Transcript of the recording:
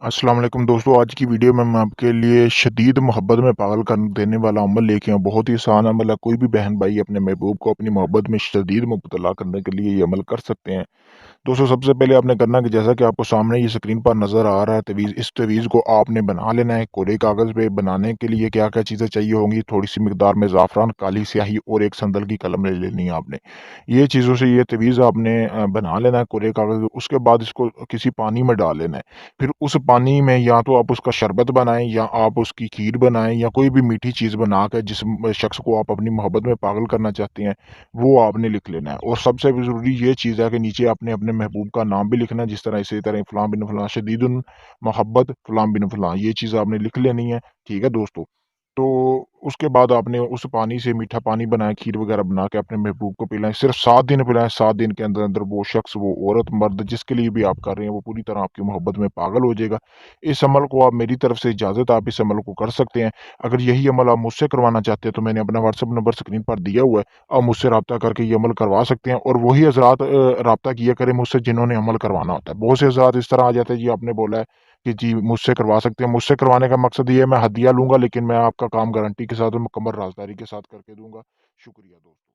अस्सलाम वालेकुम दोस्तों, आज की वीडियो में मैं आपके लिए शदीद मोहब्बत में पागल कर देने वाला अमल लेके आया हूँ। बहुत ही आसान अमल है, कोई भी बहन भाई अपने महबूब को अपनी मोहब्बत में शदीद मुब्तला करने के लिए ये अमल कर सकते हैं। दोस्तों, सबसे पहले आपने करना कि जैसा कि आपको सामने ये स्क्रीन पर नज़र आ रहा है तवीज़, इस तवीज़ को आपने बना लेना है। कोरे कागज़ पे बनाने के लिए क्या-क्या चीज़ें चाहिए होंगी, थोड़ी-सी मिकदार में ज़ाफ़रान, काली स्याही और एक संदल की कलम ले लेनी है आपने। ये चीज़ों से ये तवीज़ आपने बना लेना है कोरे कागज़, उसके बाद इसको किसी पानी में डाल लेना है। फिर उस पानी में या तो आप उसका शरबत बनाएँ या आप उसकी खीर बनाएँ या कोई भी मीठी चीज़ बना के जिस शख्स को आप अपनी मोहब्बत में पागल करना चाहते हैं, वो आपने लिख लेना है। और सबसे भी ज़रूरी ये चीज़ है कि नीचे आपने अपने महबूब का नाम भी लिखना है, जिस तरह इसी तरह फ़लाँ बिन फ़लाँ शदीदुल मोहब्बत फ़लाँ बिन फ़लाँ, ये चीज़ आपने लिख लेनी है, ठीक है दोस्तों? तो उसके बाद आपने उस पानी से मीठा पानी बनाया, खीर वगैरह बना के अपने महबूब को पिलाएँ। सिर्फ़ 7 दिन पिलाएँ, 7 दिन के अंदर-अंदर वो शख्स, वो औरत, मर्द जिसके लिए भी आप कर रहे हैं, वो पूरी तरह आपकी मोहब्बत में पागल हो जाएगा। इस अमल को आप, मेरी तरफ से इजाज़त, आप इस अमल को कर सकते हैं। अगर यही अमल आप मुझसे करवाना चाहते हैं, तो मैंने अपना व्हाट्सएप नंबर स्क्रीन पर दिया हुआ है। आप मुझसे राब्ता करके ये अमल करवा सकते हैं और वही हज़रात राब्ता किया करें मुझसे जिन्होंने अमल करवाना होता है। बहुत से हज़रात इस तरह आ जाते हैं, जी आपने बोला है कि जी मुझसे करवा सकते हैं। मुझसे करवाने का मकसद ये है, मैं हदिया लूँगा लेकिन मैं आपका काम गारंटी के साथ और मुकम्मल राज़दारी के साथ करके दूँगा। शुक्रिया दोस्तों।